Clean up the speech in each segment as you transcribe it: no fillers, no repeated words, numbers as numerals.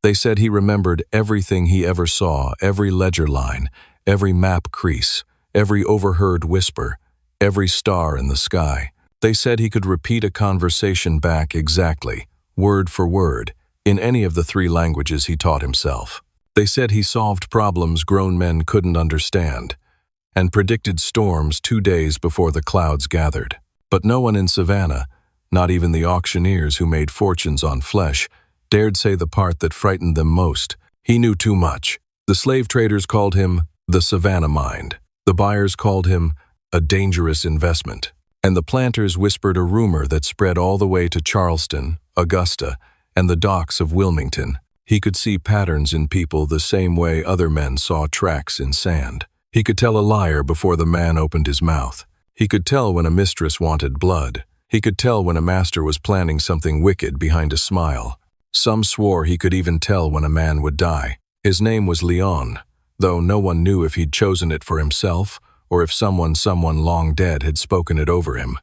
They said he remembered everything he ever saw, every ledger line, every map crease, every overheard whisper, every star in the sky. They said he could repeat a conversation back exactly, word for word, in any of the 3 languages he taught himself. They said he solved problems grown men couldn't understand, and predicted storms 2 days before the clouds gathered. But no one in Savannah, not even the auctioneers who made fortunes on flesh, dared say the part that frightened them most. He knew too much. The slave traders called him the Savannah Mind. The buyers called him a dangerous investment. And the planters whispered a rumor that spread all the way to Charleston, Augusta, and the docks of Wilmington. He could see patterns in people the same way other men saw tracks in sand. He could tell a liar before the man opened his mouth. He could tell when a mistress wanted blood. He could tell when a master was planning something wicked behind a smile. Some swore he could even tell when a man would die. His name was Leon, though no one knew if he'd chosen it for himself or if someone long dead had spoken it over him.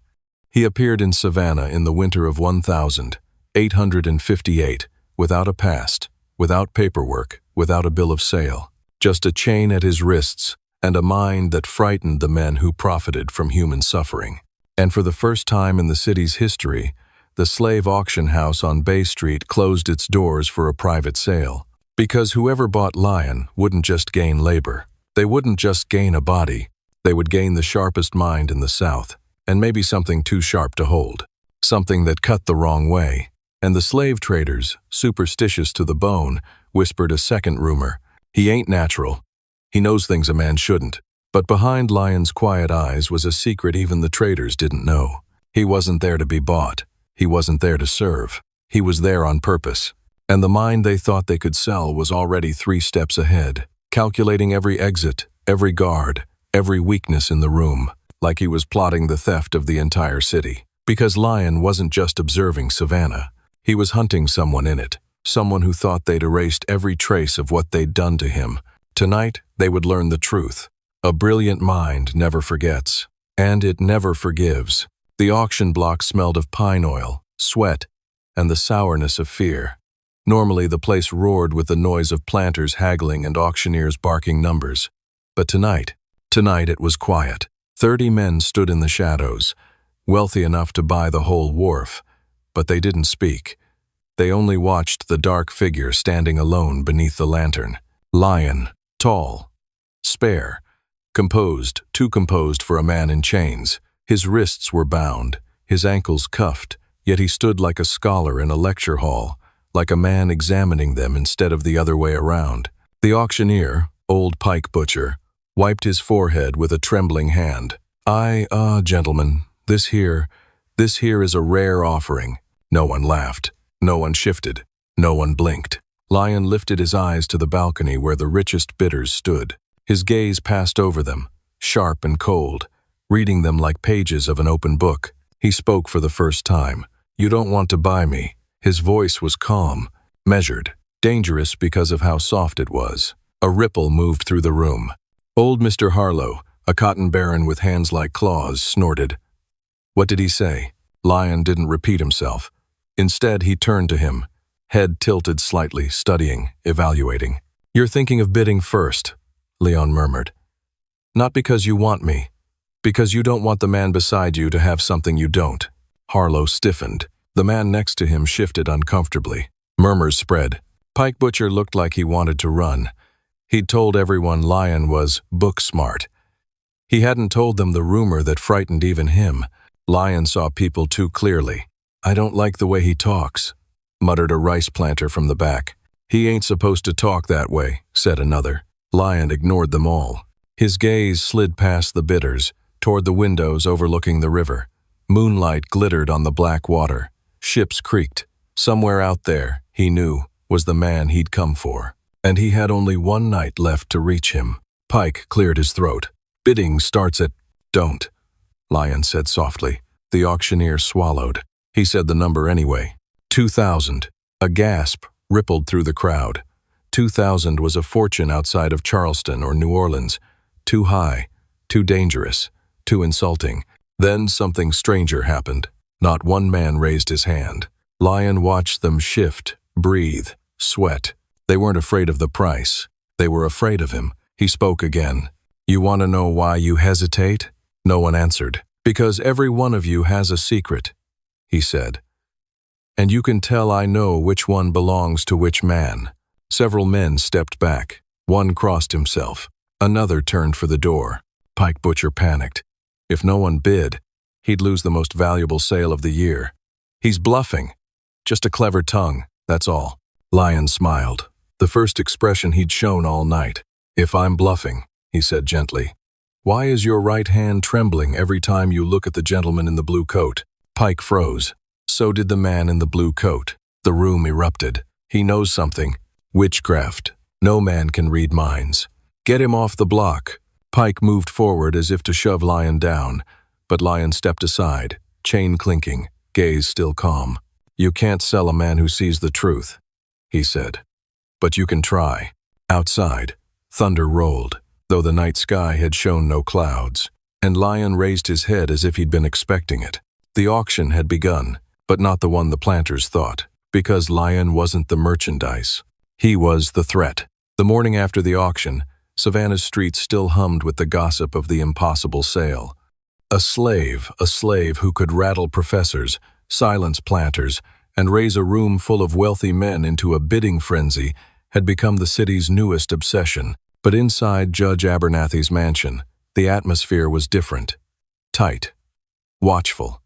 He appeared in Savannah in the winter of 1858, without a past, without paperwork, without a bill of sale, just a chain at his wrists and a mind that frightened the men who profited from human suffering. And for the first time in the city's history, the slave auction house on Bay Street closed its doors for a private sale. Because whoever bought Lion wouldn't just gain labor. They wouldn't just gain a body. They would gain the sharpest mind in the South, and maybe something too sharp to hold. Something that cut the wrong way. And the slave traders, superstitious to the bone, whispered a second rumor. He ain't natural. He knows things a man shouldn't. But behind Lion's quiet eyes was a secret even the traders didn't know. He wasn't there to be bought. He wasn't there to serve. He was there on purpose. And the mind they thought they could sell was already 3 steps ahead, calculating every exit, every guard, every weakness in the room, like he was plotting the theft of the entire city. Because Lion wasn't just observing Savannah. He was hunting someone in it, someone who thought they'd erased every trace of what they'd done to him. Tonight, they would learn the truth. A brilliant mind never forgets, and it never forgives. The auction block smelled of pine oil, sweat, and the sourness of fear. Normally, the place roared with the noise of planters haggling and auctioneers barking numbers. But tonight it was quiet. 30 men stood in the shadows, wealthy enough to buy the whole wharf, but they didn't speak. They only watched the dark figure standing alone beneath the lantern. Lion, tall, spare, composed, too composed for a man in chains. His wrists were bound, his ankles cuffed, yet he stood like a scholar in a lecture hall, like a man examining them instead of the other way around. The auctioneer, old Pike Butcher, wiped his forehead with a trembling hand. Gentlemen, this here is a rare offering. No one laughed. No one shifted. No one blinked. Lion lifted his eyes to the balcony where the richest bidders stood. His gaze passed over them, sharp and cold, reading them like pages of an open book. He spoke for the first time. You don't want to buy me. His voice was calm, measured, dangerous because of how soft it was. A ripple moved through the room. Old Mr. Harlow, a cotton baron with hands like claws, snorted. What did he say? Lion didn't repeat himself. Instead, he turned to him, head tilted slightly, studying, evaluating. You're thinking of bidding first, Leon murmured. Not because you want me, because you don't want the man beside you to have something you don't. Harlow stiffened. The man next to him shifted uncomfortably. Murmurs spread. Pike Butcher looked like he wanted to run. He'd told everyone Lion was book smart. He hadn't told them the rumor that frightened even him. Lion saw people too clearly. I don't like the way he talks, muttered a rice planter from the back. He ain't supposed to talk that way, said another. Lion ignored them all. His gaze slid past the bidders, toward the windows overlooking the river. Moonlight glittered on the black water. Ships creaked. Somewhere out there, he knew, was the man he'd come for. And he had only one night left to reach him. Pike cleared his throat. Bidding starts at... Don't, Lion said softly. The auctioneer swallowed. He said the number anyway. 2,000. A gasp rippled through the crowd. 2,000 was a fortune outside of Charleston or New Orleans. Too high, too dangerous, too insulting. Then something stranger happened. Not one man raised his hand. Lion watched them shift, breathe, sweat. They weren't afraid of the price. They were afraid of him. He spoke again. "You want to know why you hesitate?" No one answered. "Because every one of you has a secret," he said. "And you can tell I know which one belongs to which man." Several men stepped back. One crossed himself. Another turned for the door. Pike Butcher panicked. If no one bid, he'd lose the most valuable sale of the year. "He's bluffing. Just a clever tongue, that's all." Lion smiled, the first expression he'd shown all night. "If I'm bluffing," he said gently, "why is your right hand trembling every time you look at the gentleman in the blue coat?" Pike froze. So did the man in the blue coat. The room erupted. "He knows something. Witchcraft. No man can read minds. Get him off the block." Pike moved forward as if to shove Lion down, but Lion stepped aside, chain clinking, gaze still calm. "You can't sell a man who sees the truth," he said. "But you can try." Outside, thunder rolled, though the night sky had shown no clouds, and Lion raised his head as if he'd been expecting it. The auction had begun, but not the one the planters thought, because Lion wasn't the merchandise. He was the threat. The morning after the auction, Savannah's streets still hummed with the gossip of the impossible sale. A slave who could rattle professors, silence planters, and raise a room full of wealthy men into a bidding frenzy had become the city's newest obsession. But inside Judge Abernathy's mansion, the atmosphere was different. Tight. Watchful.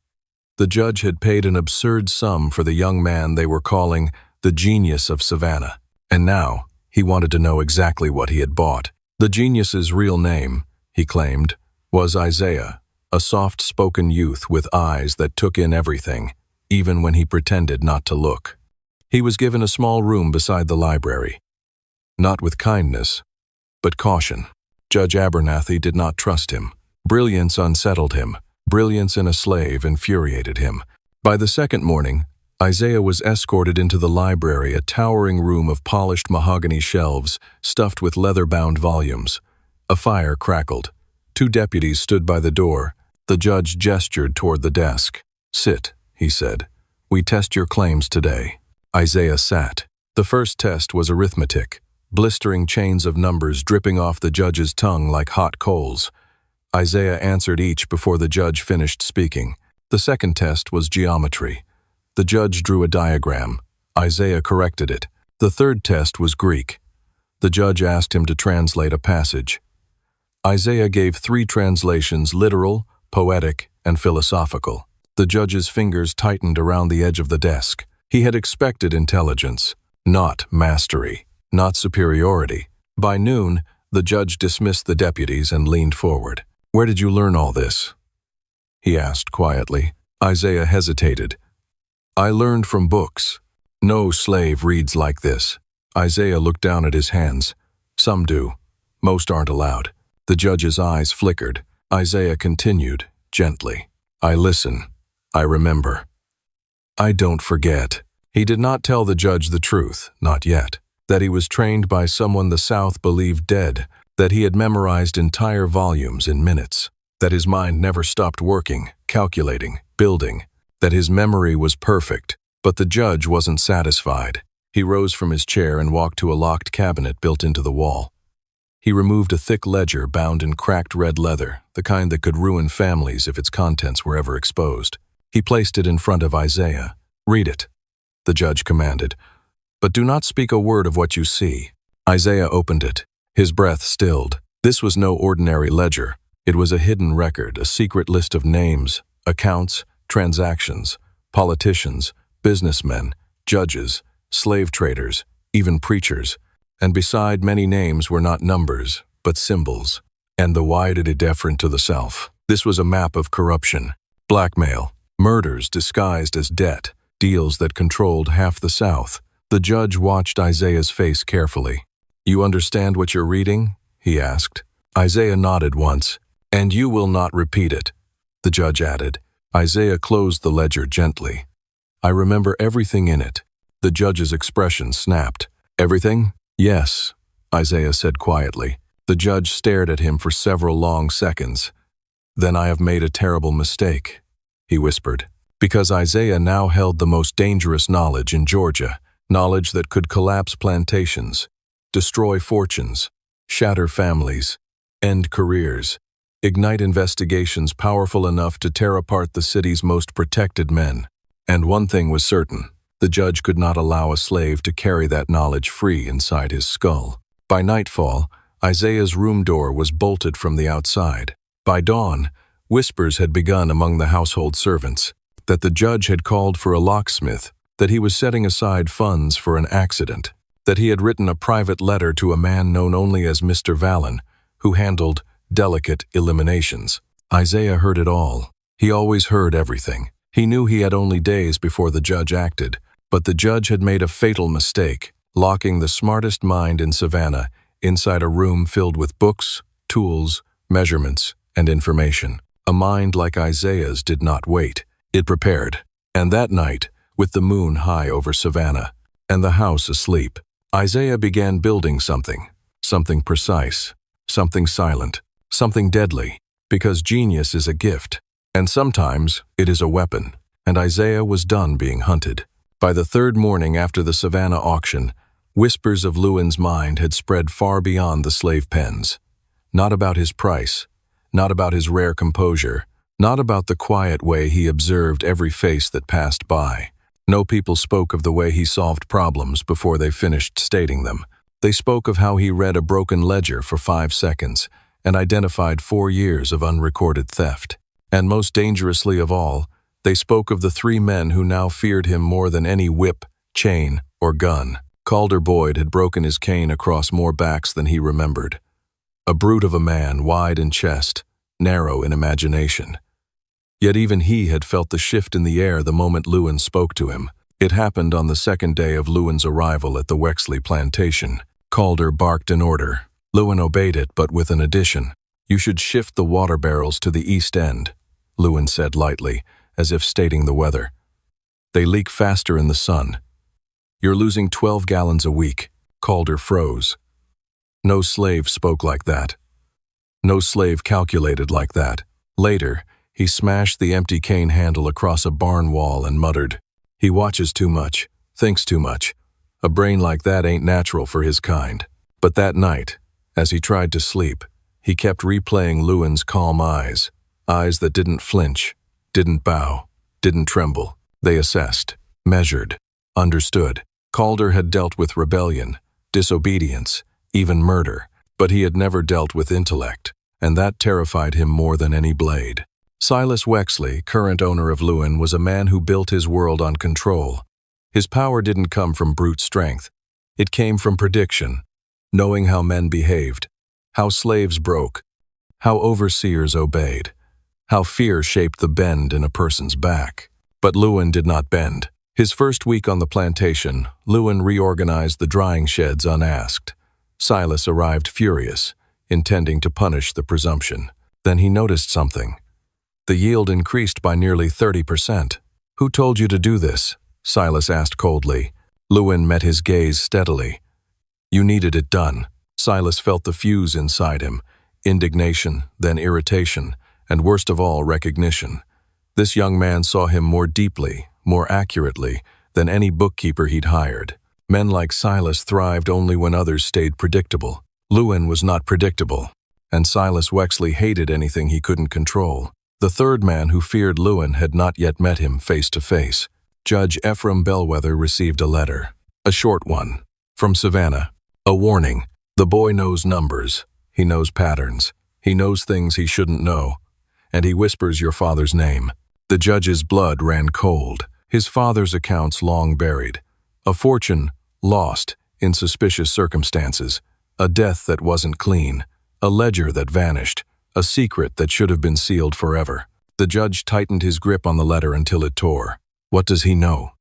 The judge had paid an absurd sum for the young man they were calling the genius of Savannah, and now he wanted to know exactly what he had bought. The genius's real name, he claimed, was Isaiah, a soft-spoken youth with eyes that took in everything, even when he pretended not to look. He was given a small room beside the library. Not with kindness, but caution. Judge Abernathy did not trust him. Brilliance unsettled him. Brilliance in a slave infuriated him. By the second morning, Isaiah was escorted into the library, a towering room of polished mahogany shelves stuffed with leather-bound volumes. A fire crackled. 2 deputies stood by the door. The judge gestured toward the desk. "Sit," he said. "We test your claims today." Isaiah sat. The first test was arithmetic, blistering chains of numbers dripping off the judge's tongue like hot coals. Isaiah answered each before the judge finished speaking. The second test was geometry. The judge drew a diagram. Isaiah corrected it. The third test was Greek. The judge asked him to translate a passage. Isaiah gave 3 translations: literal, poetic, and philosophical. The judge's fingers tightened around the edge of the desk. He had expected intelligence, not mastery, not superiority. By noon, the judge dismissed the deputies and leaned forward. "Where did you learn all this?" he asked quietly. Isaiah hesitated. "I learned from books. No slave reads like this." Isaiah looked down at his hands. "Some do. Most aren't allowed." The judge's eyes flickered. Isaiah continued, gently. "I listen. I remember. I don't forget." He did not tell the judge the truth, not yet. That he was trained by someone the South believed dead, that he had memorized entire volumes in minutes, that his mind never stopped working, calculating, building, that his memory was perfect. But the judge wasn't satisfied. He rose from his chair and walked to a locked cabinet built into the wall. He removed a thick ledger bound in cracked red leather, the kind that could ruin families if its contents were ever exposed. He placed it in front of Isaiah. "Read it," the judge commanded, "but do not speak a word of what you see." Isaiah opened it. His breath stilled. This was no ordinary ledger. It was a hidden record, a secret list of names, accounts, transactions, politicians, businessmen, judges, slave traders, even preachers. And beside many names were not numbers, but symbols. And the why did it different to the self? This was a map of corruption, blackmail, murders disguised as debt, deals that controlled half the South. The judge watched Isaiah's face carefully. "You understand what you're reading?" he asked. Isaiah nodded once. "And you will not repeat it," the judge added. Isaiah closed the ledger gently. "I remember everything in it." The judge's expression snapped. "Everything?" "Yes," Isaiah said quietly. The judge stared at him for several long seconds. "Then I have made a terrible mistake," he whispered, because Isaiah now held the most dangerous knowledge in Georgia, knowledge that could collapse plantations, destroy fortunes, shatter families, end careers, ignite investigations powerful enough to tear apart the city's most protected men. And one thing was certain: the judge could not allow a slave to carry that knowledge free inside his skull. By nightfall, Isaiah's room door was bolted from the outside. By dawn, whispers had begun among the household servants that the judge had called for a locksmith, that he was setting aside funds for an accident, that he had written a private letter to a man known only as Mr. Vallon, who handled delicate eliminations. Isaiah heard it all. He always heard everything. He knew he had only days before the judge acted, but the judge had made a fatal mistake, locking the smartest mind in Savannah inside a room filled with books, tools, measurements, and information. A mind like Isaiah's did not wait. It prepared. And that night, with the moon high over Savannah and the house asleep, Isaiah began building something precise, something silent, something deadly, because genius is a gift, and sometimes it is a weapon, and Isaiah was done being hunted. By the third morning after the Savannah auction, whispers of Lewin's mind had spread far beyond the slave pens. Not about his price, not about his rare composure, not about the quiet way he observed every face that passed by. No people spoke of the way he solved problems before they finished stating them. They spoke of how he read a broken ledger for 5 seconds and identified 4 years of unrecorded theft. And most dangerously of all, they spoke of the 3 men who now feared him more than any whip, chain, or gun. Calder Boyd had broken his cane across more backs than he remembered. A brute of a man, wide in chest, narrow in imagination. Yet even he had felt the shift in the air the moment Lewin spoke to him. It happened on the second day of Lewin's arrival at the Wexley Plantation. Calder barked an order. Lewin obeyed it, but with an addition. "You should shift the water barrels to the east end," Lewin said lightly, as if stating the weather. "They leak faster in the sun. You're losing 12 gallons a week." Calder froze. No slave spoke like that. No slave calculated like that. Later, he smashed the empty cane handle across a barn wall and muttered, "He watches too much, thinks too much. A brain like that ain't natural for his kind." But that night, as he tried to sleep, he kept replaying Lewin's calm eyes that didn't flinch, didn't bow, didn't tremble. They assessed, measured, understood. Calder had dealt with rebellion, disobedience, even murder, but he had never dealt with intellect, and that terrified him more than any blade. Silas Wexley, current owner of Lewin, was a man who built his world on control. His power didn't come from brute strength. It came from prediction, knowing how men behaved, how slaves broke, how overseers obeyed, how fear shaped the bend in a person's back. But Lewin did not bend. His first week on the plantation, Lewin reorganized the drying sheds unasked. Silas arrived furious, intending to punish the presumption. Then he noticed something. The yield increased by nearly 30%. "Who told you to do this?" Silas asked coldly. Lewin met his gaze steadily. "You needed it done." Silas felt the fuse inside him, indignation, then irritation, and worst of all, recognition. This young man saw him more deeply, more accurately, than any bookkeeper he'd hired. Men like Silas thrived only when others stayed predictable. Lewin was not predictable, and Silas Wexley hated anything he couldn't control. The third man who feared Lewin had not yet met him face to face. Judge Ephraim Bellwether received a letter, a short one, from Savannah. A warning. The boy knows numbers. He knows patterns. He knows things he shouldn't know. And he whispers your father's name. The judge's blood ran cold. His father's accounts long buried. A fortune lost in suspicious circumstances. A death that wasn't clean. A ledger that vanished. A secret that should have been sealed forever. The judge tightened his grip on the letter until it tore. "What does he know?"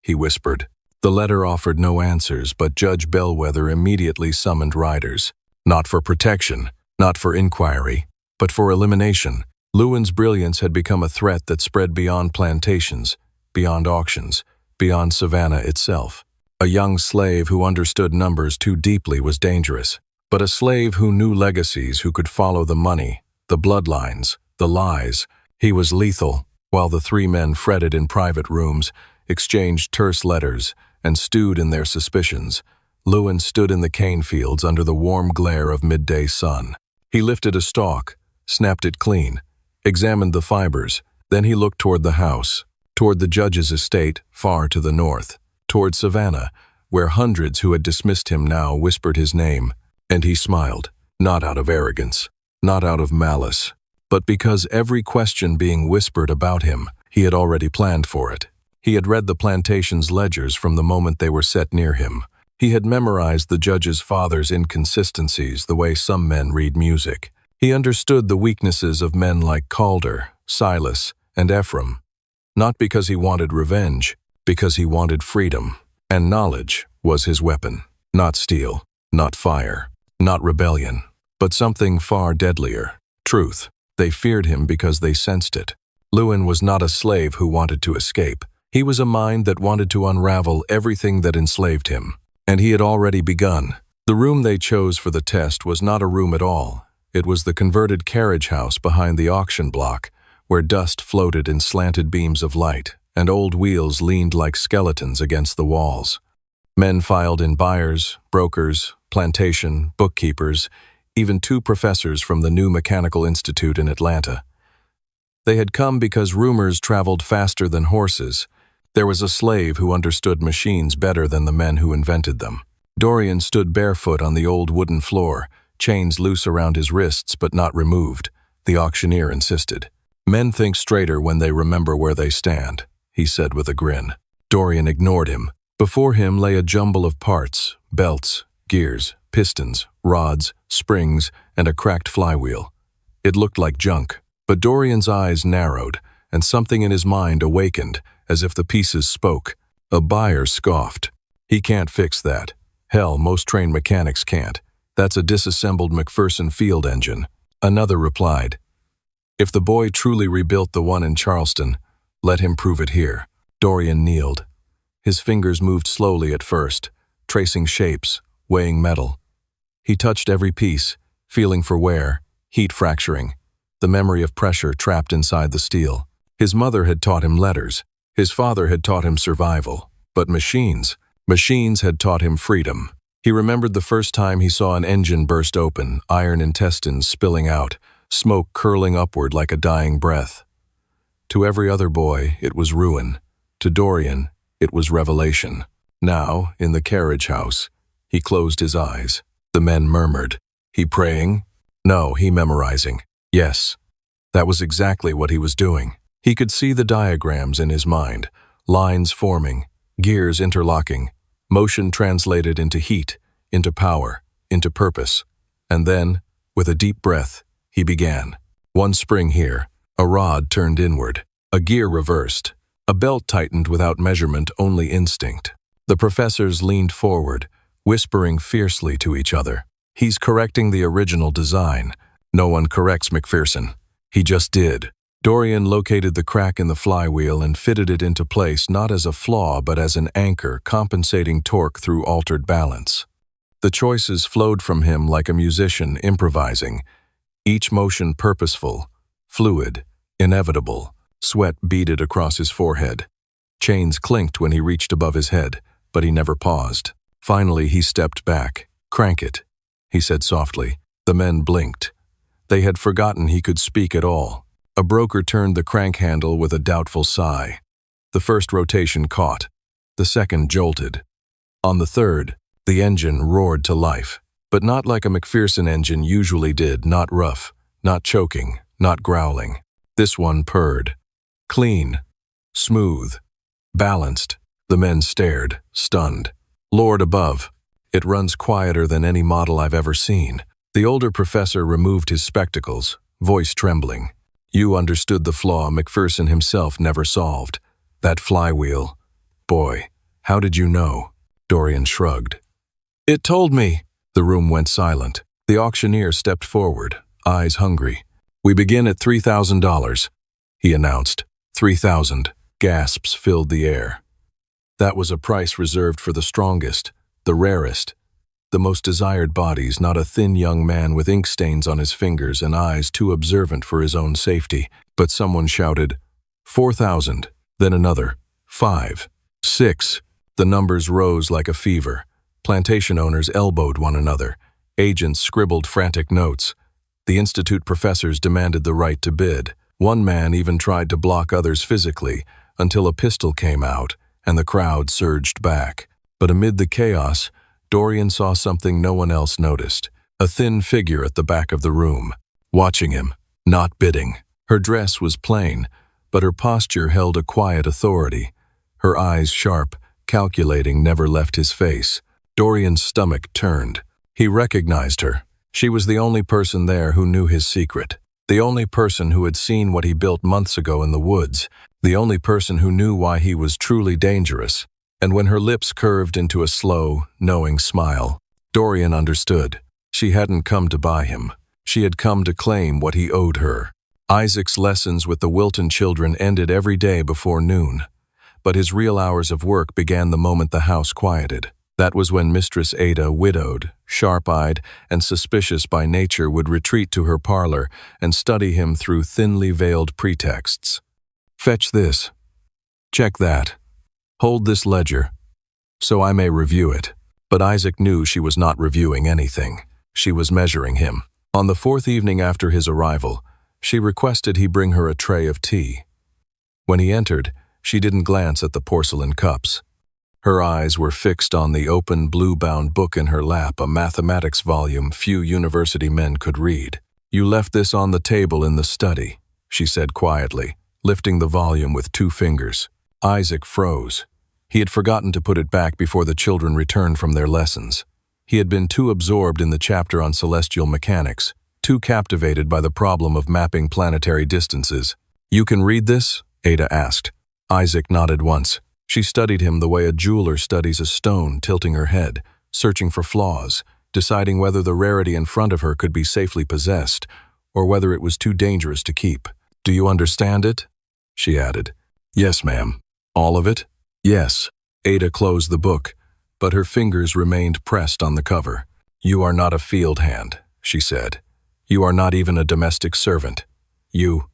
he whispered. The letter offered no answers, but Judge Bellwether immediately summoned riders. Not for protection, not for inquiry, but for elimination. Lewin's brilliance had become a threat that spread beyond plantations, beyond auctions, beyond Savannah itself. A young slave who understood numbers too deeply was dangerous. But a slave who knew legacies, who could follow the money, the bloodlines, the lies, he was lethal. While the 3 men fretted in private rooms, exchanged terse letters, and stewed in their suspicions, Lewin stood in the cane fields under the warm glare of midday sun. He lifted a stalk, snapped it clean, examined the fibers, then he looked toward the house, toward the judge's estate far to the north, toward Savannah, where hundreds who had dismissed him now whispered his name, and he smiled, not out of arrogance, not out of malice, but because every question being whispered about him, he had already planned for it. He had read the plantation's ledgers from the moment they were set near him. He had memorized the judge's father's inconsistencies the way some men read music. He understood the weaknesses of men like Calder, Silas, and Ephraim, not because he wanted revenge, because he wanted freedom, and knowledge was his weapon. Not steel, not fire, not rebellion, but something far deadlier, truth. They feared him because they sensed it. Lewin was not a slave who wanted to escape. He was a mind that wanted to unravel everything that enslaved him. And he had already begun. The room they chose for the test was not a room at all. It was the converted carriage house behind the auction block, where dust floated in slanted beams of light, and old wheels leaned like skeletons against the walls. Men filed in: buyers, brokers, plantation, bookkeepers, even 2 professors from the new Mechanical Institute in Atlanta. They had come because rumors traveled faster than horses. There was a slave who understood machines better than the men who invented them. Dorian stood barefoot on the old wooden floor, chains loose around his wrists but not removed. The auctioneer insisted. "Men think straighter when they remember where they stand," he said with a grin. Dorian ignored him. Before him lay a jumble of parts: belts, gears, pistons, rods, springs, and a cracked flywheel. It looked like junk, but Dorian's eyes narrowed, and something in his mind awakened, as if the pieces spoke. A buyer scoffed. "He can't fix that. Hell, most trained mechanics can't. That's a disassembled McPherson field engine." Another replied, "If the boy truly rebuilt the one in Charleston, let him prove it here." Dorian kneeled. His fingers moved slowly at first, tracing shapes, weighing metal. He touched every piece, feeling for wear, heat fracturing, the memory of pressure trapped inside the steel. His mother had taught him letters. His father had taught him survival. But machines had taught him freedom. He remembered the first time he saw an engine burst open, iron intestines spilling out, smoke curling upward like a dying breath. To every other boy, it was ruin. To Dorian, it was revelation. Now, in the carriage house, he closed his eyes. The men murmured. He praying? No, he memorizing. Yes, that was exactly what he was doing. He could see the diagrams in his mind, lines forming, gears interlocking, motion translated into heat, into power, into purpose. And then, with a deep breath, he began. One spring here, a rod turned inward, a gear reversed, a belt tightened without measurement, only instinct. The professors leaned forward, whispering fiercely to each other. He's correcting the original design. No one corrects McPherson. He just did. Dorian located the crack in the flywheel and fitted it into place not as a flaw but as an anchor compensating torque through altered balance. The choices flowed from him like a musician improvising, each motion purposeful, fluid, inevitable. Sweat beaded across his forehead. Chains clinked when he reached above his head, but he never paused. Finally, he stepped back. "Crank it," he said softly. The men blinked. They had forgotten he could speak at all. A broker turned the crank handle with a doubtful sigh. The first rotation caught. The second jolted. On the third, the engine roared to life, but not like a McPherson engine usually did, not rough, not choking, not growling. This one purred. Clean, smooth, balanced. The men stared, stunned. Lord above, it runs quieter than any model I've ever seen. The older professor removed his spectacles, voice trembling. "You understood the flaw McPherson himself never solved. That flywheel. Boy, how did you know?" Dorian shrugged. "It told me." The room went silent. The auctioneer stepped forward, eyes hungry. "We begin at $3,000, he announced. 3,000. Gasps filled the air. That was a price reserved for the strongest, the rarest, the most desired bodies, not a thin young man with ink stains on his fingers and eyes too observant for his own safety. But someone shouted, 4,000, then another, 5, 6. The numbers rose like a fever. Plantation owners elbowed one another. Agents scribbled frantic notes. The institute professors demanded the right to bid. One man even tried to block others physically until a pistol came out and the crowd surged back. But amid the chaos, Dorian saw something no one else noticed. A thin figure at the back of the room, watching him, not bidding. Her dress was plain, but her posture held a quiet authority. Her eyes sharp, calculating, never left his face. Dorian's stomach turned. He recognized her. She was the only person there who knew his secret. The only person who had seen what he built months ago in the woods. The only person who knew why he was truly dangerous. And when her lips curved into a slow, knowing smile, Dorian understood. She hadn't come to buy him. She had come to claim what he owed her. Isaac's lessons with the Wilton children ended every day before noon. But his real hours of work began the moment the house quieted. That was when Mistress Ada, widowed, sharp-eyed, and suspicious by nature, would retreat to her parlor and study him through thinly veiled pretexts. "Fetch this. Check that. Hold this ledger, so I may review it." But Isaac knew she was not reviewing anything. She was measuring him. On the fourth evening after his arrival, she requested he bring her a tray of tea. When he entered, she didn't glance at the porcelain cups. Her eyes were fixed on the open, blue-bound book in her lap, a mathematics volume few university men could read. "You left this on the table in the study," she said quietly, lifting the volume with 2 fingers. Isaac froze. He had forgotten to put it back before the children returned from their lessons. He had been too absorbed in the chapter on celestial mechanics, too captivated by the problem of mapping planetary distances. "You can read this?" Ada asked. Isaac nodded once. She studied him the way a jeweler studies a stone, tilting her head, searching for flaws, deciding whether the rarity in front of her could be safely possessed, or whether it was too dangerous to keep. "Do you understand it?" she added. "Yes, ma'am." "All of it?" "Yes." Ada closed the book, but her fingers remained pressed on the cover. "You are not a field hand," she said. "You are not even a domestic servant. You—"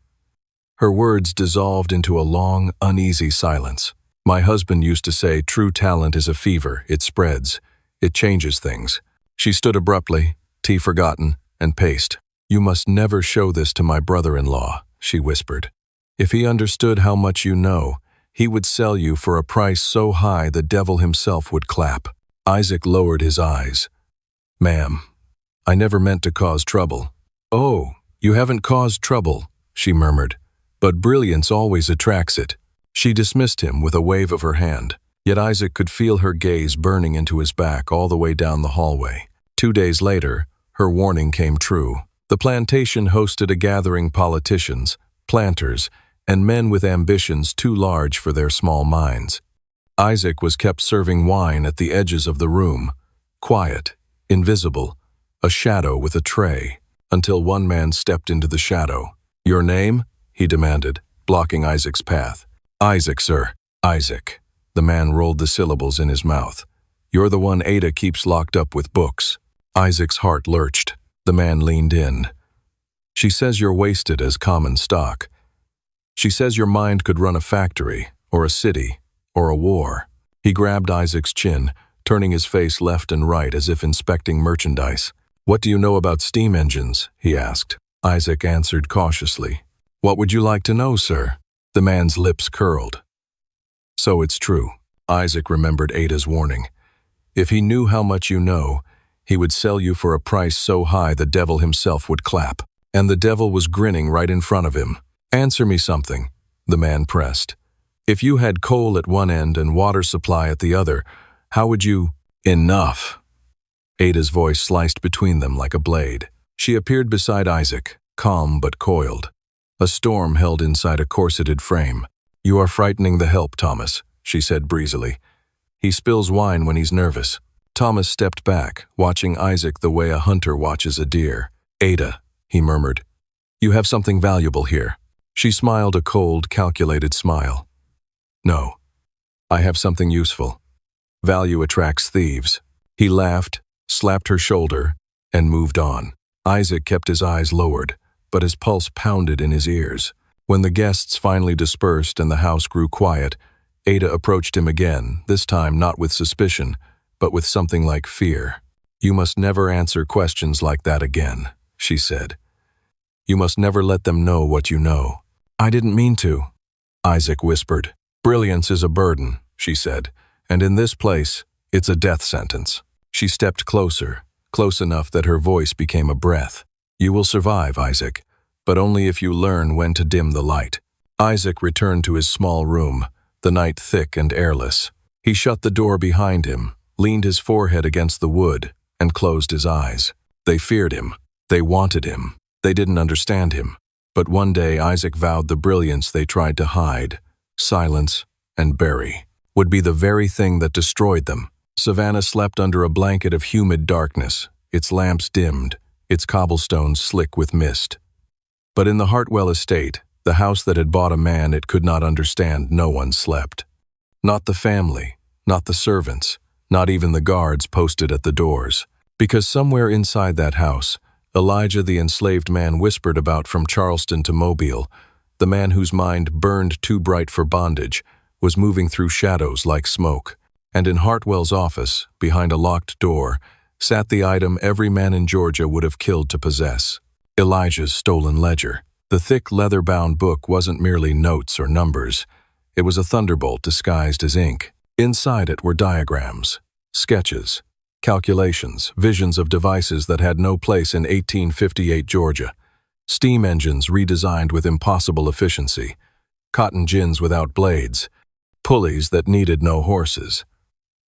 Her words dissolved into a long, uneasy silence. "My husband used to say true talent is a fever. It spreads. It changes things." She stood abruptly, tea forgotten, and paced. "You must never show this to my brother-in-law," she whispered. "If he understood how much you know, he would sell you for a price so high the devil himself would clap." Isaac lowered his eyes. "Ma'am, I never meant to cause trouble." "Oh, you haven't caused trouble," she murmured. "But brilliance always attracts it." She dismissed him with a wave of her hand, yet Isaac could feel her gaze burning into his back all the way down the hallway. 2 days later, her warning came true. The plantation hosted a gathering politicians, planters, and men with ambitions too large for their small minds. Isaac was kept serving wine at the edges of the room, quiet, invisible, a shadow with a tray, until one man stepped into the shadow. "Your name?" he demanded, blocking Isaac's path. "Isaac, sir." "Isaac." The man rolled the syllables in his mouth. "You're the one Ada keeps locked up with books." Isaac's heart lurched. The man leaned in. "She says you're wasted as common stock. She says your mind could run a factory, or a city, or a war." He grabbed Isaac's chin, turning his face left and right as if inspecting merchandise. "What do you know about steam engines?" he asked. Isaac answered cautiously. "What would you like to know, sir?" The man's lips curled. "So it's true." Isaac remembered Ada's warning. "If he knew how much you know, he would sell you for a price so high the devil himself would clap." And the devil was grinning right in front of him. "Answer me something," the man pressed. "If you had coal at one end and water supply at the other, how would you—" "Enough!" Ada's voice sliced between them like a blade. She appeared beside Isaac, calm but coiled. A storm held inside a corseted frame. "You are frightening the help, Thomas," she said breezily. "He spills wine when he's nervous." Thomas stepped back, watching Isaac the way a hunter watches a deer. "Ada," he murmured, "you have something valuable here." She smiled a cold, calculated smile. "No, I have something useful. Value attracts thieves." He laughed, slapped her shoulder, and moved on. Isaac kept his eyes lowered, but his pulse pounded in his ears. When the guests finally dispersed and the house grew quiet, Ada approached him again, this time not with suspicion, but with something like fear. "You must never answer questions like that again," she said. "You must never let them know what you know." "I didn't mean to," Isaac whispered. "Brilliance is a burden," she said, "and in this place, it's a death sentence." She stepped closer, close enough that her voice became a breath. "You will survive, Isaac, but only if you learn when to dim the light." Isaac returned to his small room, the night thick and airless. He shut the door behind him, leaned his forehead against the wood, and closed his eyes. They feared him. They wanted him. They didn't understand him. But one day Isaac vowed the brilliance they tried to hide, silence, and bury, would be the very thing that destroyed them. Savannah slept under a blanket of humid darkness, its lamps dimmed, its cobblestones slick with mist. But in the Hartwell estate, the house that had bought a man it could not understand, no one slept. Not the family, not the servants, not even the guards posted at the doors. Because somewhere inside that house, Elijah the enslaved man whispered about from Charleston to Mobile, the man whose mind burned too bright for bondage, was moving through shadows like smoke. And in Hartwell's office, behind a locked door, sat the item every man in Georgia would have killed to possess: Elijah's stolen ledger. The thick leather-bound book wasn't merely notes or numbers. It was a thunderbolt disguised as ink. Inside it were diagrams, sketches, calculations, visions of devices that had no place in 1858 Georgia. Steam engines redesigned with impossible efficiency, cotton gins without blades, pulleys that needed no horses.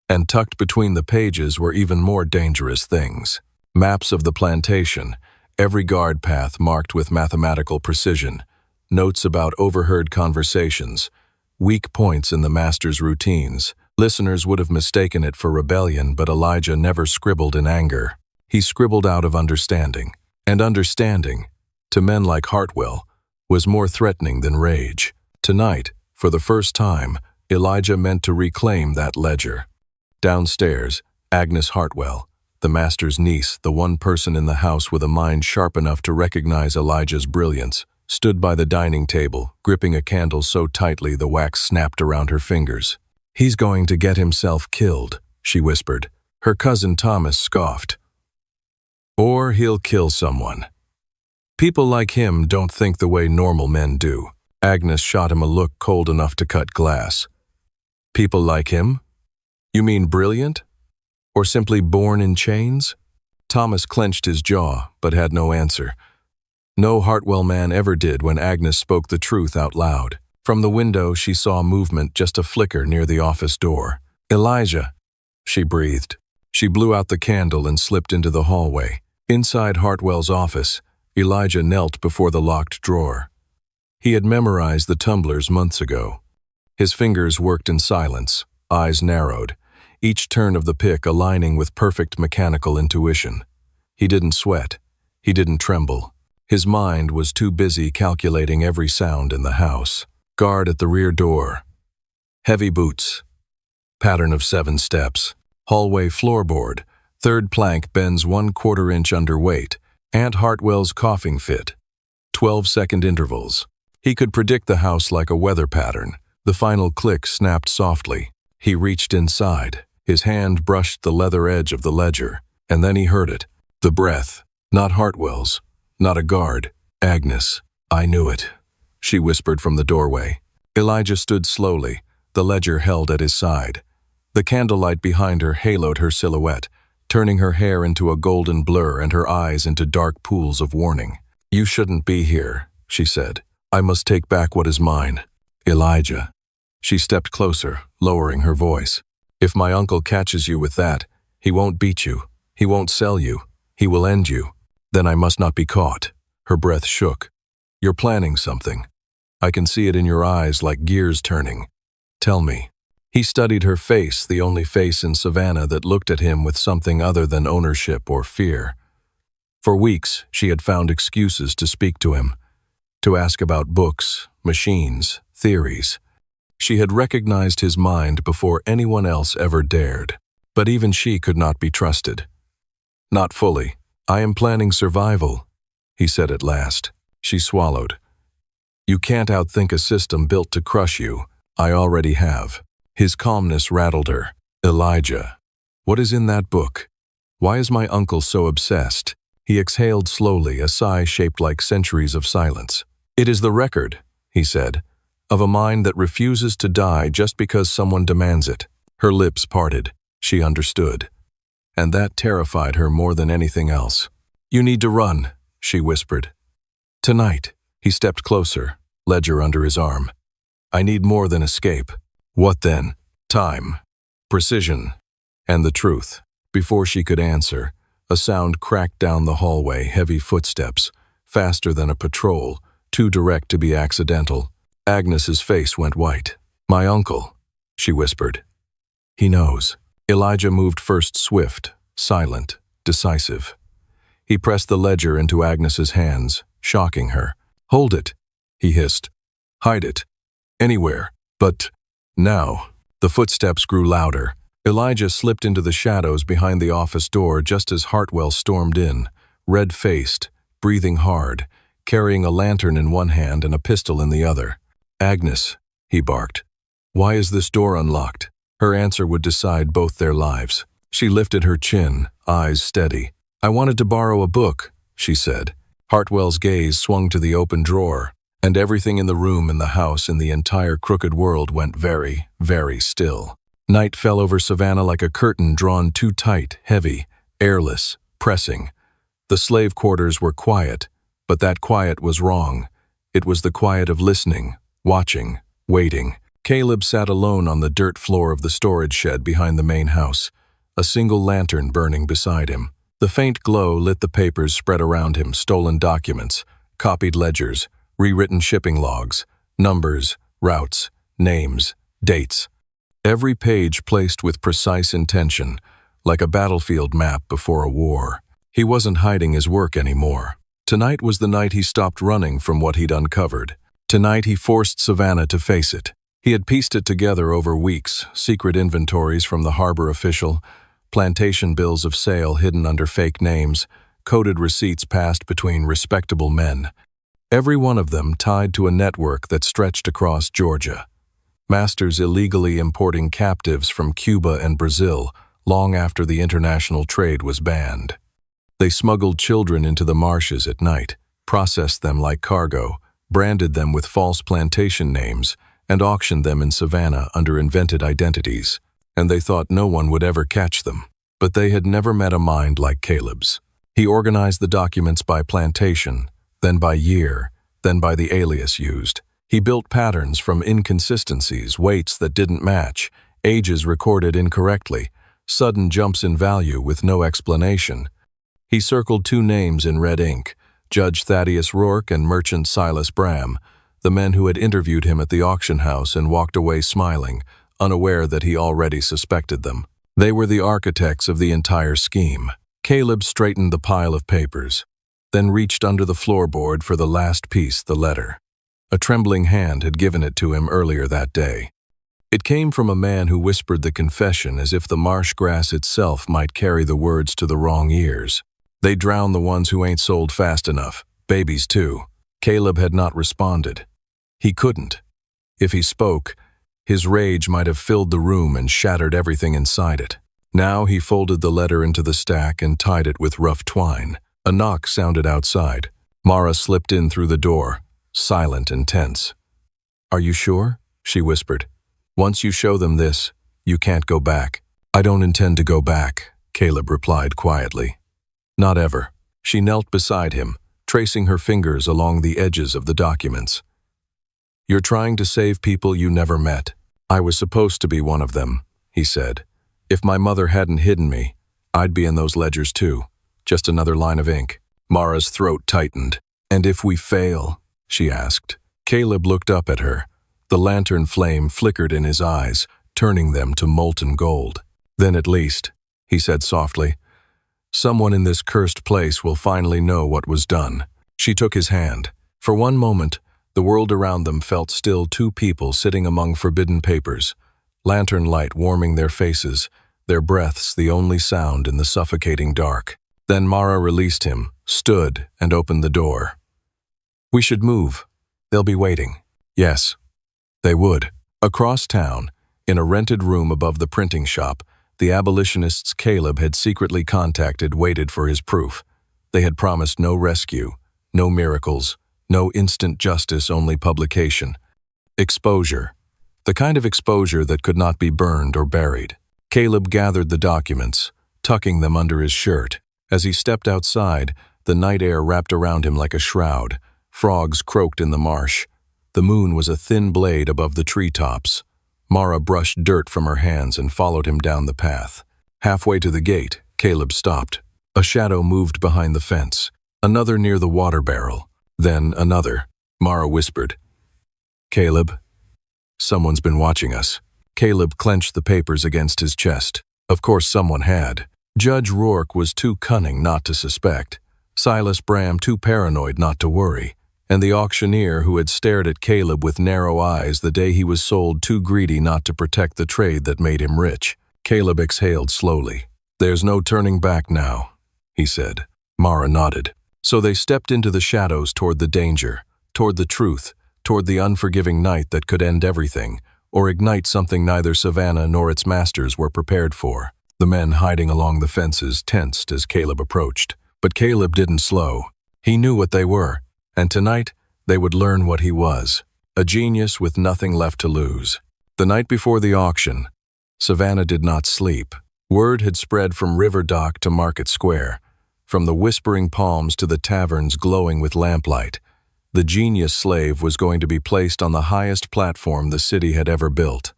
And tucked between the pages were even more dangerous things: maps of the plantation, every guard path marked with mathematical precision, notes about overheard conversations, weak points in the master's routines. Listeners would have mistaken it for rebellion, but Elijah never scribbled in anger. He scribbled out of understanding. And understanding, to men like Hartwell, was more threatening than rage. Tonight, for the first time, Elijah meant to reclaim that ledger. Downstairs, Agnes Hartwell, the master's niece, the one person in the house with a mind sharp enough to recognize Elijah's brilliance, stood by the dining table, gripping a candle so tightly the wax snapped around her fingers. "He's going to get himself killed," she whispered. Her cousin Thomas scoffed. "Or he'll kill someone. People like him don't think the way normal men do." Agnes shot him a look cold enough to cut glass. "People like him? You mean brilliant? Or simply born in chains?" Thomas clenched his jaw, but had no answer. No Hartwell man ever did when Agnes spoke the truth out loud. From the window, she saw movement, just a flicker near the office door. "Elijah," she breathed. She blew out the candle and slipped into the hallway. Inside Hartwell's office, Elijah knelt before the locked drawer. He had memorized the tumblers months ago. His fingers worked in silence, eyes narrowed, each turn of the pick aligning with perfect mechanical intuition. He didn't sweat. He didn't tremble. His mind was too busy calculating every sound in the house. Guard at the rear door. Heavy boots. Pattern of 7 steps. Hallway floorboard. Third plank bends 1/4 inch under weight. Aunt Hartwell's coughing fit. 12-second intervals. He could predict the house like a weather pattern. The final click snapped softly. He reached inside. His hand brushed the leather edge of the ledger, and then he heard it. The breath. Not Hartwell's. Not a guard. Agnes. "I knew it," she whispered from the doorway. Elijah stood slowly, the ledger held at his side. The candlelight behind her haloed her silhouette, turning her hair into a golden blur and her eyes into dark pools of warning. "You shouldn't be here," she said. "I must take back what is mine." "Elijah." She stepped closer, lowering her voice. "If my uncle catches you with that, he won't beat you. He won't sell you. He will end you. Then I must not be caught." Her breath shook. "You're planning something. I can see it in your eyes like gears turning. Tell me." He studied her face, the only face in Savannah that looked at him with something other than ownership or fear. For weeks, she had found excuses to speak to him, to ask about books, machines, theories. She had recognized his mind before anyone else ever dared. But even she could not be trusted. "Not fully. I am planning survival," he said at last. She swallowed. "You can't outthink a system built to crush you. I already have. His calmness rattled her. Elijah. What is in that book? Why is my uncle so obsessed? He exhaled slowly, a sigh shaped like centuries of silence. It is the record, he said, of a mind that refuses to die just because someone demands it. Her lips parted. She understood. And that terrified her more than anything else. You need to run, she whispered. Tonight. He stepped closer, ledger under his arm. I need more than escape. What then? Time. Precision. And the truth. Before she could answer, a sound cracked down the hallway, heavy footsteps, faster than a patrol, too direct to be accidental. Agnes's face went white. My uncle, she whispered. He knows. Elijah moved first, swift, silent, decisive. He pressed the ledger into Agnes's hands, shocking her. Hold it, he hissed. Hide it. Anywhere. But now. The footsteps grew louder. Elijah slipped into the shadows behind the office door just as Hartwell stormed in, red-faced, breathing hard, carrying a lantern in one hand and a pistol in the other. Agnes, he barked. Why is this door unlocked? Her answer would decide both their lives. She lifted her chin, eyes steady. I wanted to borrow a book, she said. Hartwell's gaze swung to the open drawer, and everything in the room, in the house, in the entire crooked world went very, very still. Night fell over Savannah like a curtain drawn too tight, heavy, airless, pressing. The slave quarters were quiet, but that quiet was wrong. It was the quiet of listening, watching, waiting. Caleb sat alone on the dirt floor of the storage shed behind the main house, a single lantern burning beside him. The faint glow lit the papers spread around him, stolen documents, copied ledgers, rewritten shipping logs, numbers, routes, names, dates. Every page placed with precise intention, like a battlefield map before a war. He wasn't hiding his work anymore. Tonight was the night he stopped running from what he'd uncovered. Tonight he forced Savannah to face it. He had pieced it together over weeks, secret inventories from the harbor official, plantation bills of sale hidden under fake names, coded receipts passed between respectable men. Every one of them tied to a network that stretched across Georgia. Masters illegally importing captives from Cuba and Brazil long after the international trade was banned. They smuggled children into the marshes at night, processed them like cargo, branded them with false plantation names, and auctioned them in Savannah under invented identities. And they thought no one would ever catch them. But they had never met a mind like Caleb's. He organized the documents by plantation, then by year, then by the alias used. He built patterns from inconsistencies, weights that didn't match, ages recorded incorrectly, sudden jumps in value with no explanation. He circled two names in red ink, Judge Thaddeus Rourke and Merchant Silas Bram, the men who had interviewed him at the auction house and walked away smiling, unaware that he already suspected them. They were the architects of the entire scheme. Caleb straightened the pile of papers, then reached under the floorboard for the last piece, the letter. A trembling hand had given it to him earlier that day. It came from a man who whispered the confession as if the marsh grass itself might carry the words to the wrong ears. They drown the ones who ain't sold fast enough, babies too. Caleb had not responded. He couldn't. If he spoke, his rage might have filled the room and shattered everything inside it. Now he folded the letter into the stack and tied it with rough twine. A knock sounded outside. Mara slipped in through the door, silent and tense. "Are you sure?" she whispered. "Once you show them this, you can't go back." "I don't intend to go back," Caleb replied quietly. "Not ever." She knelt beside him, tracing her fingers along the edges of the documents. "You're trying to save people you never met. I was supposed to be one of them," he said. "If my mother hadn't hidden me, I'd be in those ledgers too. Just another line of ink." Mara's throat tightened. "And if we fail?" she asked. Caleb looked up at her. The lantern flame flickered in his eyes, turning them to molten gold. "Then at least," he said softly, "someone in this cursed place will finally know what was done." She took his hand. For one moment, the world around them felt still, two people sitting among forbidden papers, lantern light warming their faces, their breaths the only sound in the suffocating dark. Then Mara released him, stood, and opened the door. "We should move. They'll be waiting." Yes, they would. Across town, in a rented room above the printing shop, the abolitionists Caleb had secretly contacted waited for his proof. They had promised no rescue, no miracles, no instant justice, only publication. Exposure. The kind of exposure that could not be burned or buried. Caleb gathered the documents, tucking them under his shirt. As he stepped outside, the night air wrapped around him like a shroud. Frogs croaked in the marsh. The moon was a thin blade above the treetops. Mara brushed dirt from her hands and followed him down the path. Halfway to the gate, Caleb stopped. A shadow moved behind the fence, another near the water barrel, then another. Mara whispered, "Caleb, someone's been watching us." Caleb clenched the papers against his chest. Of course someone had. Judge Rourke was too cunning not to suspect. Silas Bram too paranoid not to worry. And the auctioneer who had stared at Caleb with narrow eyes the day he was sold too greedy not to protect the trade that made him rich. Caleb exhaled slowly. "There's no turning back now," he said. Mara nodded. So they stepped into the shadows toward the danger, toward the truth, toward the unforgiving night that could end everything, or ignite something neither Savannah nor its masters were prepared for. The men hiding along the fences tensed as Caleb approached. But Caleb didn't slow. He knew what they were. And tonight, they would learn what he was, a genius with nothing left to lose. The night before the auction, Savannah did not sleep. Word had spread from River Dock to Market Square, from the whispering palms to the taverns glowing with lamplight. The genius slave was going to be placed on the highest platform the city had ever built.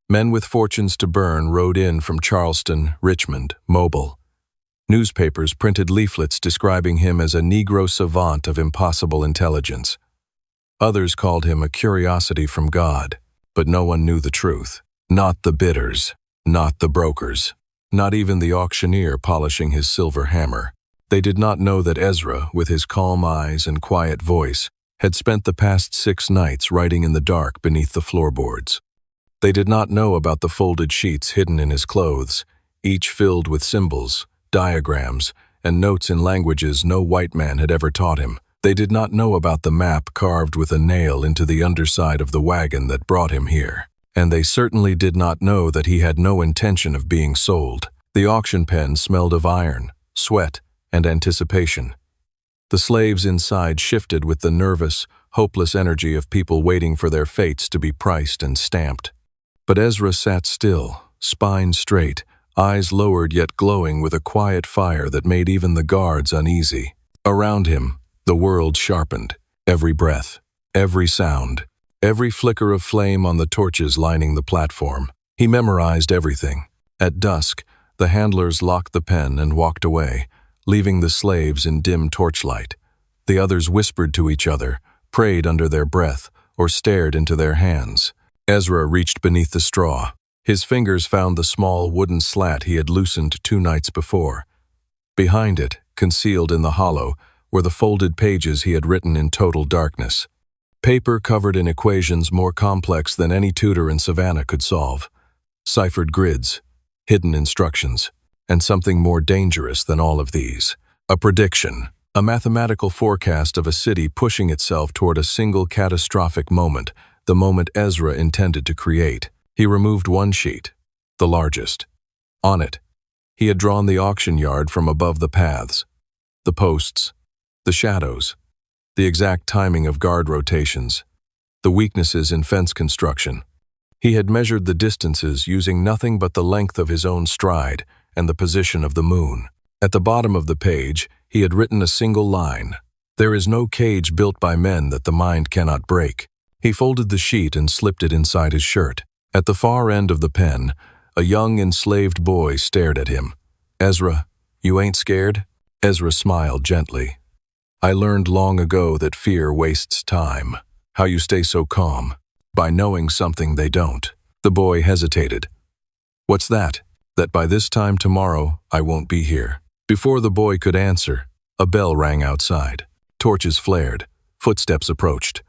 Men with fortunes to burn rode in from Charleston, Richmond, Mobile. Newspapers printed leaflets describing him as a Negro savant of impossible intelligence. Others called him a curiosity from God, but no one knew the truth. Not the bidders, not the brokers, not even the auctioneer polishing his silver hammer. They did not know that Ezra, with his calm eyes and quiet voice, had spent the past 6 nights writing in the dark beneath the floorboards. They did not know about the folded sheets hidden in his clothes, each filled with symbols, diagrams, and notes in languages no white man had ever taught him. They did not know about the map carved with a nail into the underside of the wagon that brought him here. And they certainly did not know that he had no intention of being sold. The auction pen smelled of iron, sweat, and anticipation. The slaves inside shifted with the nervous, hopeless energy of people waiting for their fates to be priced and stamped. But Ezra sat still, spine straight, eyes lowered yet glowing with a quiet fire that made even the guards uneasy. Around him, the world sharpened. Every breath, every sound, every flicker of flame on the torches lining the platform. He memorized everything. At dusk, the handlers locked the pen and walked away, leaving the slaves in dim torchlight. The others whispered to each other, prayed under their breath, or stared into their hands. Ezra reached beneath the straw. His fingers found the small wooden slat he had loosened 2 nights before. Behind it, concealed in the hollow, were the folded pages he had written in total darkness. Paper covered in equations more complex than any tutor in Savannah could solve. Ciphered grids, hidden instructions, and something more dangerous than all of these. A prediction, a mathematical forecast of a city pushing itself toward a single catastrophic moment, the moment Ezra intended to create. He removed one sheet, the largest. On it, he had drawn the auction yard from above the paths, the posts, the shadows, the exact timing of guard rotations, the weaknesses in fence construction. He had measured the distances using nothing but the length of his own stride and the position of the moon. At the bottom of the page, he had written a single line, "There is no cage built by men that the mind cannot break." He folded the sheet and slipped it inside his shirt. At the far end of the pen, a young enslaved boy stared at him. "Ezra, you ain't scared?" Ezra smiled gently. "I learned long ago that fear wastes time. How you stay so calm? By knowing something they don't." The boy hesitated. "What's that?" "That by this time tomorrow, I won't be here." Before the boy could answer, a bell rang outside. Torches flared. Footsteps approached.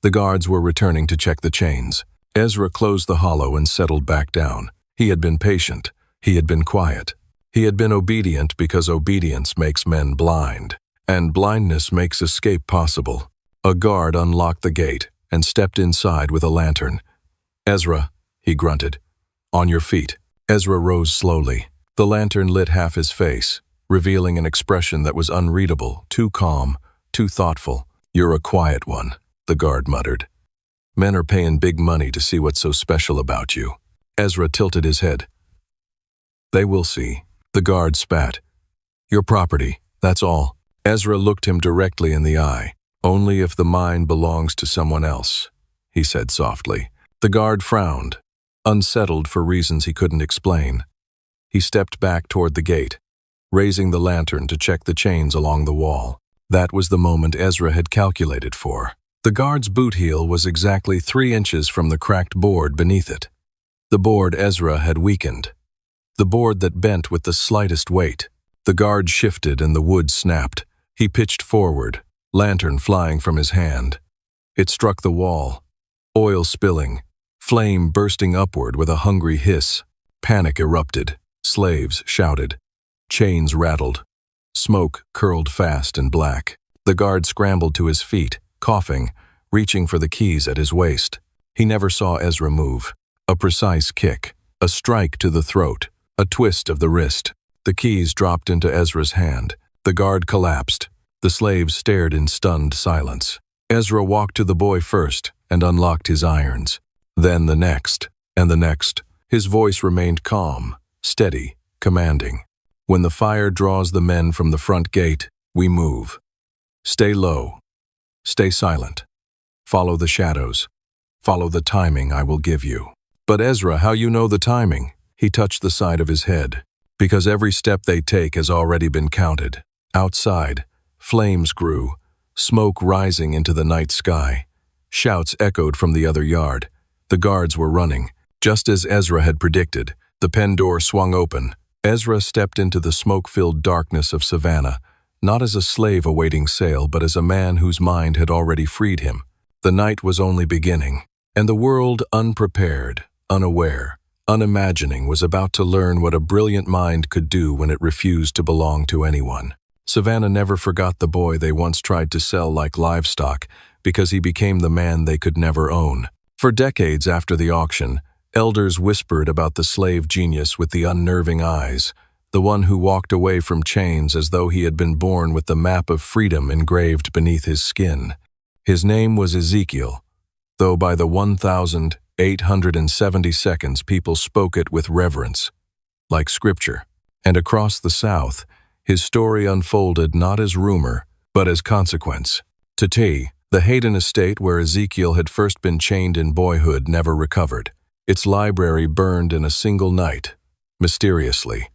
The guards were returning to check the chains. Ezra closed the hollow and settled back down. He had been patient. He had been quiet. He had been obedient because obedience makes men blind, and blindness makes escape possible. A guard unlocked the gate and stepped inside with a lantern. "Ezra," he grunted. "On your feet." Ezra rose slowly. The lantern lit half his face, revealing an expression that was unreadable, too calm, too thoughtful. "You're a quiet one," the guard muttered. "Men are paying big money to see what's so special about you." Ezra tilted his head. "They will see." The guard spat. "Your property, that's all." Ezra looked him directly in the eye. "Only if the mind belongs to someone else," he said softly. The guard frowned, unsettled for reasons he couldn't explain. He stepped back toward the gate, raising the lantern to check the chains along the wall. That was the moment Ezra had calculated for. The guard's boot heel was exactly 3 inches from the cracked board beneath it. The board Ezra had weakened. The board that bent with the slightest weight. The guard shifted and the wood snapped. He pitched forward, lantern flying from his hand. It struck the wall, oil spilling, flame bursting upward with a hungry hiss. Panic erupted. Slaves shouted. Chains rattled. Smoke curled fast and black. The guard scrambled to his feet, coughing, reaching for the keys at his waist. He never saw Ezra move. A precise kick, a strike to the throat, a twist of the wrist. The keys dropped into Ezra's hand. The guard collapsed. The slaves stared in stunned silence. Ezra walked to the boy first and unlocked his irons. Then the next, and the next. His voice remained calm, steady, commanding. "When the fire draws the men from the front gate, we move. Stay low. Stay silent. Follow the shadows. Follow the timing I will give you." "But Ezra, how you know the timing?" He touched the side of his head. "Because every step they take has already been counted." Outside, flames grew, smoke rising into the night sky. Shouts echoed from the other yard. The guards were running. Just as Ezra had predicted, the pen door swung open. Ezra stepped into the smoke-filled darkness of Savannah, not as a slave awaiting sale, but as a man whose mind had already freed him. The night was only beginning, and the world, unprepared, unaware, unimagining, was about to learn what a brilliant mind could do when it refused to belong to anyone. Savannah never forgot the boy they once tried to sell like livestock because he became the man they could never own. For decades after the auction, elders whispered about the slave genius with the unnerving eyes, the one who walked away from chains as though he had been born with the map of freedom engraved beneath his skin. His name was Ezekiel, though by the 1,870 people spoke it with reverence, like scripture. And across the South, his story unfolded not as rumor, but as consequence. Tati, the Hayden estate where Ezekiel had first been chained in boyhood, never recovered. Its library burned in a single night, mysteriously,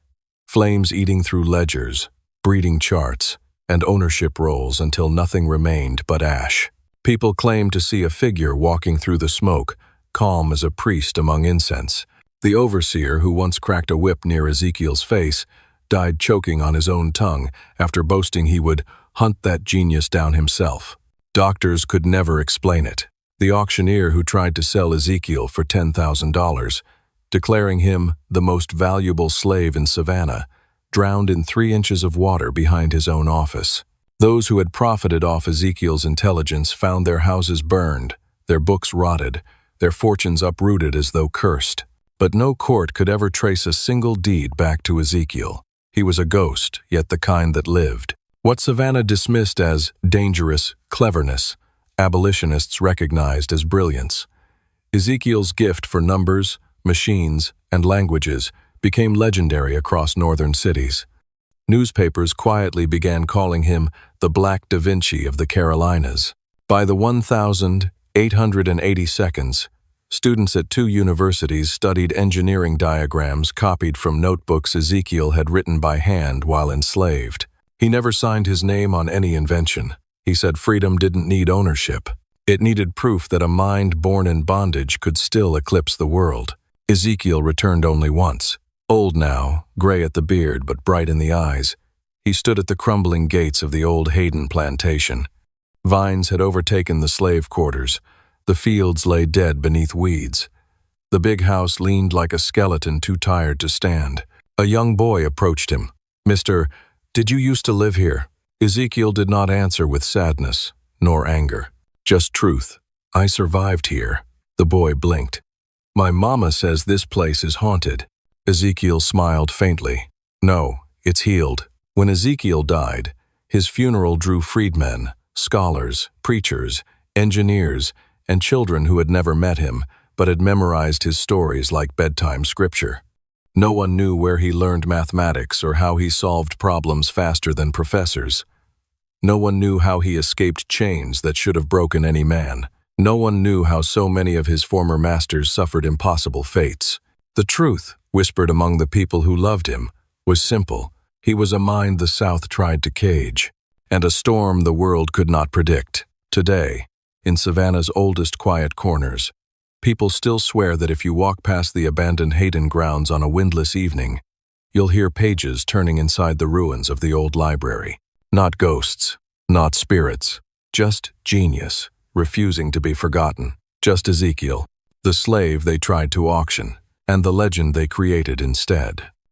flames eating through ledgers, breeding charts, and ownership rolls until nothing remained but ash. People claimed to see a figure walking through the smoke, calm as a priest among incense. The overseer, who once cracked a whip near Ezekiel's face, died choking on his own tongue after boasting he would hunt that genius down himself. Doctors could never explain it. The auctioneer who tried to sell Ezekiel for $10,000, declaring him the most valuable slave in Savannah, drowned in 3 inches of water behind his own office. Those who had profited off Ezekiel's intelligence found their houses burned, their books rotted, their fortunes uprooted as though cursed. But no court could ever trace a single deed back to Ezekiel. He was a ghost, yet the kind that lived. What Savannah dismissed as dangerous cleverness, abolitionists recognized as brilliance. Ezekiel's gift for numbers, machines, and languages became legendary across northern cities. Newspapers quietly began calling him the Black Da Vinci of the Carolinas. By the 1,880, students at 2 universities studied engineering diagrams copied from notebooks Ezekiel had written by hand while enslaved. He never signed his name on any invention. He said freedom didn't need ownership. It needed proof that a mind born in bondage could still eclipse the world. Ezekiel returned only once. Old now, gray at the beard but bright in the eyes, he stood at the crumbling gates of the old Hayden plantation. Vines had overtaken the slave quarters. The fields lay dead beneath weeds. The big house leaned like a skeleton too tired to stand. A young boy approached him. "Mister, did you used to live here?" Ezekiel did not answer with sadness, nor anger. Just truth. "I survived here." The boy blinked. My mama says this place is haunted. Ezekiel smiled faintly. No, it's healed. When Ezekiel died, his funeral drew freedmen, scholars, preachers, engineers, and children who had never met him but had memorized his stories like bedtime scripture. No one knew where he learned mathematics or how he solved problems faster than professors. No one knew how he escaped chains that should have broken any man. No one knew how so many of his former masters suffered impossible fates. The truth, whispered among the people who loved him, was simple. He was a mind the South tried to cage, and a storm the world could not predict. Today, in Savannah's oldest quiet corners, people still swear that if you walk past the abandoned Hayden grounds on a windless evening, you'll hear pages turning inside the ruins of the old library. Not ghosts, not spirits, just genius, refusing to be forgotten. Just Ezekiel, the slave they tried to auction, and the legend they created instead.